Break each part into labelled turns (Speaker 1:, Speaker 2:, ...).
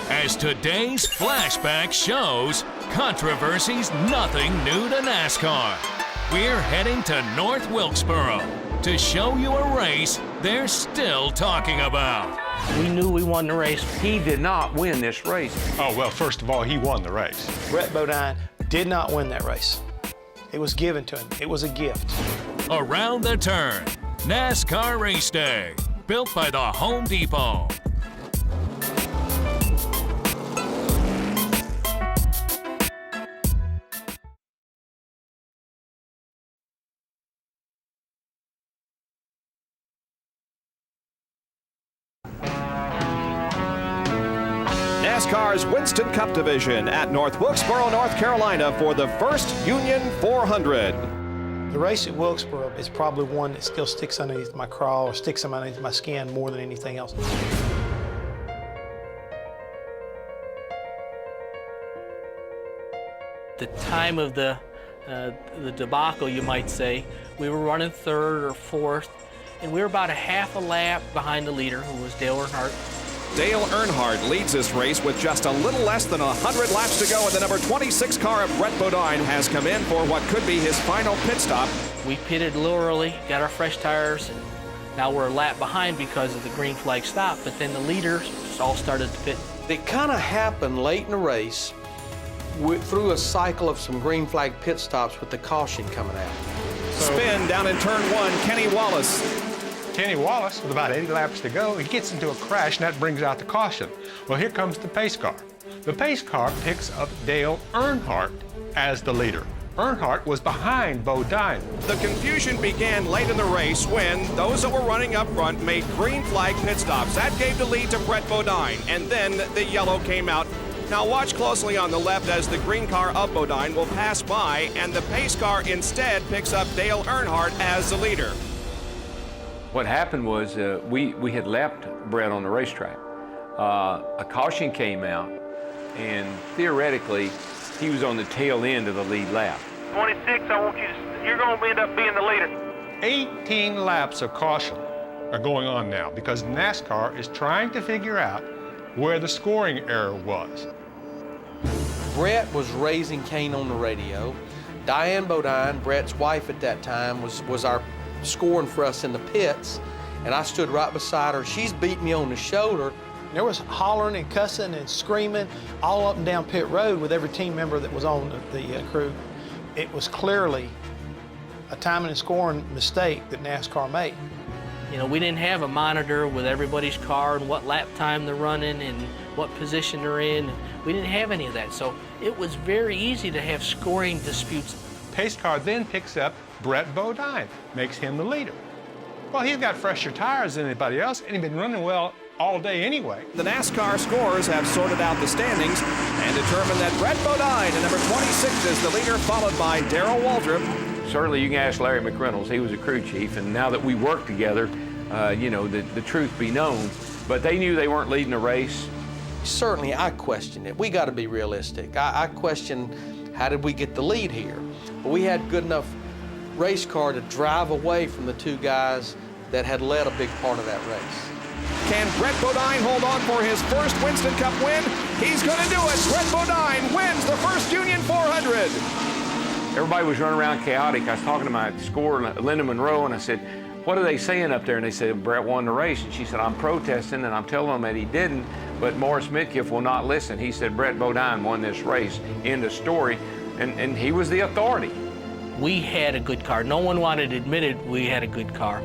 Speaker 1: As today's Flashback shows, controversy's nothing new to NASCAR. We're heading to North Wilkesboro to show you a race they're still talking about.
Speaker 2: We knew we won the race.
Speaker 3: He did not win this race.
Speaker 4: Oh, well, first of all, he won the race.
Speaker 5: Brett Bodine did not win that race. It was given to him. It was a gift.
Speaker 1: Around the Turn, NASCAR Raceday, built by the Home Depot.
Speaker 6: NASCAR's Winston Cup Division at North Wilkesboro, North Carolina for the first Union 400.
Speaker 5: The race at Wilkesboro is probably one that still sticks underneath my craw or sticks underneath my skin more than anything else.
Speaker 2: The time of the debacle, you might say, we were running third or fourth, and we were about a half a lap behind the leader, who was Dale Earnhardt.
Speaker 6: Dale Earnhardt leads this race with just a little less than 100 laps to go, and the number 26 car of Brett Bodine has come in for what could be his final pit stop.
Speaker 2: We pitted a little early, got our fresh tires, and now we're a lap behind because of the green flag stop, but then the leaders all started to pit.
Speaker 7: It kind of happened late in the race through a cycle of some green flag pit stops with the caution coming out.
Speaker 6: Spin down in turn one, Kenny Wallace.
Speaker 4: Kenny Wallace, with about 80 laps to go, he gets into a crash, and that brings out the caution. Well, here comes the pace car. The pace car picks up Dale Earnhardt as the leader. Earnhardt was behind Bodine.
Speaker 6: The confusion began late in the race when those that were running up front made green flag pit stops. That gave the lead to Brett Bodine, and then the yellow came out. Now watch closely on the left as the green car of Bodine will pass by, and the pace car instead picks up Dale Earnhardt as the leader.
Speaker 3: What happened was we had lapped Brett on the racetrack. A caution came out, and theoretically, he was on the tail end of the lead lap.
Speaker 2: 26, I want you to, you're going to end up being the leader.
Speaker 4: 18 laps of caution are going on now because NASCAR is trying to figure out where the scoring error was.
Speaker 7: Brett was raising Cain on the radio. Diane Bodine, Brett's wife at that time, was our scoring for us in the pits, and I stood right beside her. She's beat me on the shoulder.
Speaker 5: There was hollering and cussing and screaming all up and down pit road with every team member that was on the crew. It was clearly a timing and scoring mistake that NASCAR made.
Speaker 2: You know, we didn't have a monitor with everybody's car and what lap time they're running and what position they're in. We didn't have any of that, so it was very easy to have scoring disputes.
Speaker 4: Pace car then picks up Brett Bodine, makes him the leader. Well, he's got fresher tires than anybody else, and he's been running well all day anyway.
Speaker 6: The NASCAR scorers have sorted out the standings and determined that Brett Bodine, at number 26, is the leader, followed by Darrell Waltrip.
Speaker 3: Certainly, you can ask Larry McReynolds. He was a crew chief, and now that we work together, you know, the truth be known. But they knew they weren't leading the race.
Speaker 7: Certainly, I questioned it. We got to be realistic. I questioned, how did we get the lead here? But we had good enough race car to drive away from the two guys that had led a big part of that race.
Speaker 6: Can Brett Bodine hold on for his first Winston Cup win? He's going to do it. Brett Bodine wins the first Union 400.
Speaker 3: Everybody was running around chaotic. I was talking to my scorer, Linda Monroe, and I said, what are they saying up there? And they said, Brett won the race. And she said, I'm protesting, and I'm telling them that he didn't, but Morris Mitkiff will not listen. He said, Brett Bodine won this race. End of story. And he was the authority.
Speaker 2: We had a good car. No one wanted to admit it, we had a good car.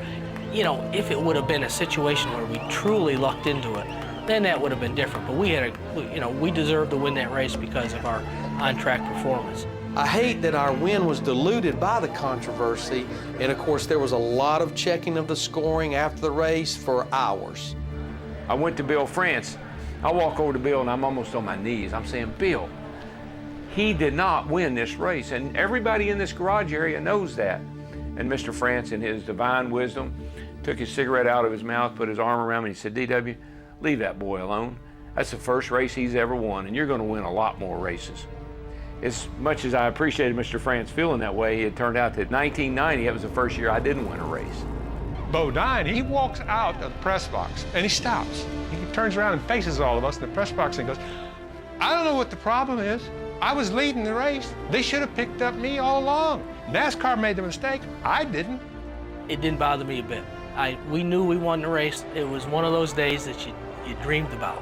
Speaker 2: You know, if it would have been a situation where we truly lucked into it, then that would have been different. But we deserved to win that race because of our on-track performance.
Speaker 7: I hate that our win was diluted by the controversy, and of course there was a lot of checking of the scoring after the race for hours.
Speaker 3: I went to Bill France. I walk over to Bill and I'm almost on my knees. I'm saying, Bill, he did not win this race, and everybody in this garage area knows that. And Mr. France, in his divine wisdom, took his cigarette out of his mouth, put his arm around me, and he said, DW, leave that boy alone. That's the first race he's ever won, and you're going to win a lot more races. As much as I appreciated Mr. France feeling that way, it turned out that 1990, that was the first year I didn't win a race.
Speaker 4: Bodine, he walks out of the press box and he stops. He turns around and faces all of us in the press box and goes, I don't know what the problem is. I was leading the race. They should have picked up me all along. NASCAR made the mistake. I didn't.
Speaker 2: It didn't bother me a bit. We knew we won the race. It was one of those days that you dreamed about.